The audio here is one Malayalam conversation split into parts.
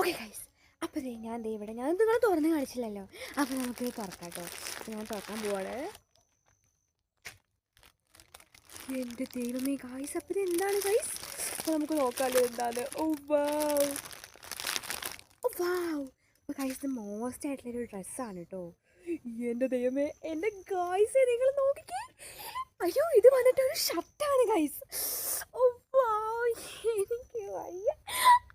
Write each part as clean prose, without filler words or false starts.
ഓക്കെ ഗൈസ്, അപ്പോൾ ഞാൻ ദേ ഇവിടെ ഞാൻ നിങ്ങൾ തുറന്ന് കാണിച്ചില്ലല്ലോ, അപ്പോൾ നമുക്ക് തുറക്കാം കേട്ടോ. ഞാൻ തുറക്കാൻ പോവാണ്. എൻ്റെ ദൈവമേ ഗൈസ്, അപ്പോൾ ഇത് എന്താണ് ഗൈസ്? അപ്പോൾ നമുക്ക് നോക്കാമല്ലോ എന്താണ്. ഓ വാവ്, ഓ വാവ്. അപ്പോൾ ഗൈസ് ഇത് മോസ്റ്റ് ആയിട്ടുള്ളൊരു ഡ്രസ്സാണ് കേട്ടോ. എൻ്റെ ദൈവമേ, എൻ്റെ ഗൈസ് നിങ്ങൾ നോക്കിക്കേ. അയ്യോ, ഇത് വന്നിട്ട് ഒരു ഷർട്ടാണ് ഗൈസ്. ഓ വാവ്, എനിക്ക് വയ്യ.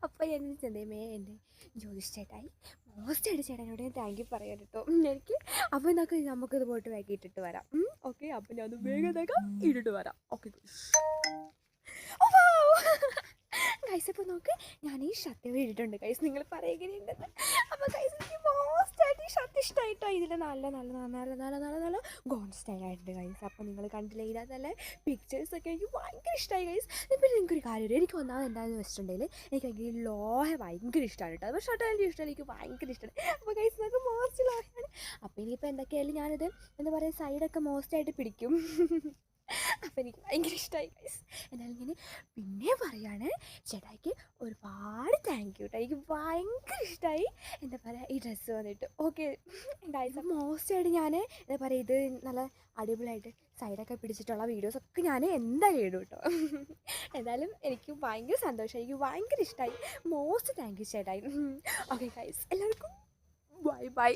അപ്പോൾ ഞാൻ ദൈവമേ എൻ്റെ ജ്യോതിഷ് ചേട്ടായി, മോസ്റ്റ് ആയിട്ട് ചേട്ടനോട് ഞാൻ താങ്ക് യു പറയാൻ കേട്ടോ എനിക്ക്. അപ്പോൾ നമുക്കിത് പോയിട്ട് വേഗം ഇട്ടിട്ട് വരാം. ഓക്കെ, അപ്പോൾ ഞാൻ വേഗം ഇട്ടിട്ട് വരാം. ഓക്കെ ഗൈസ്, അപ്പോൾ നോക്ക്, ഞാൻ ഈ ഷർട്ട് ഇട്ടിട്ടുണ്ട് ഗൈസ്. നിങ്ങൾ പറയുകയുണ്ടെന്ന്. അപ്പോൾ ഗൈസ് എനിക്ക് മോസ്റ്റ് ആയിട്ട് ഈ ഷർട്ട് ഇഷ്ടമായിട്ടോ. ഇതിൻ്റെ നല്ല നല്ല നല്ല നല്ല നല്ല നല്ല ഗോൺ സ്റ്റൈലായിട്ടുണ്ട് ഗൈസ്. അപ്പോൾ നിങ്ങൾ കണ്ടില്ലേ, ഇതിനകത്തല്ലേ പിക്ചേഴ്സൊക്കെ എനിക്ക് ഭയങ്കര ഇഷ്ടമായി ഗൈസ്. പിന്നെ എനിക്കൊരു കാര്യം, എനിക്ക് ഒന്നാമത് എന്താണെന്ന് വെച്ചിട്ടുണ്ടെങ്കിൽ എനിക്ക് ഭയങ്കര ലോഹ ഭയങ്കര ഇഷ്ടമാണ് കേട്ടോ. അപ്പോൾ ഷർട്ട് എനിക്ക് ഇഷ്ടമല്ല, എനിക്ക് ഭയങ്കര ഇഷ്ടമാണ്. അപ്പോൾ ഗൈസ് നമുക്ക് മോസ്റ്റ് ലോഹയാണ്. അപ്പോൾ ഇനിയിപ്പോൾ എന്തൊക്കെയായാലും ഞാനിത് എന്താ പറയുക, സൈഡൊക്കെ മോസ്റ്റായിട്ട് പിടിക്കും. അപ്പോൾ എനിക്ക് ഭയങ്കര ഇഷ്ടമായി ഗൈസ്. എന്നാലും ഞാൻ പിന്നെ പറയാണ്, ചേട്ടായിക്ക് ഒരുപാട് താങ്ക് യു കേട്ടോ. എനിക്ക് ഭയങ്കര ഇഷ്ടമായി എന്താ പറയുക ഈ ഡ്രസ്സ് വന്നിട്ട്. ഓക്കെ ഗൈസ്, മോസ്റ്റായിട്ട് ഞാൻ എന്താ പറയുക, ഇത് നല്ല അടിപൊളിയായിട്ട് സൈഡൊക്കെ പിടിച്ചിട്ടുള്ള വീഡിയോസൊക്കെ ഞാൻ എന്തായാലും ഇടും കേട്ടോ. എന്തായാലും എനിക്ക് ഭയങ്കര സന്തോഷമായി, എനിക്ക് ഭയങ്കര ഇഷ്ടമായി. മോസ്റ്റ് താങ്ക് യു ചേട്ടായി. ഓക്കെ ഗൈസ്, എല്ലാവർക്കും ബൈ ബൈ.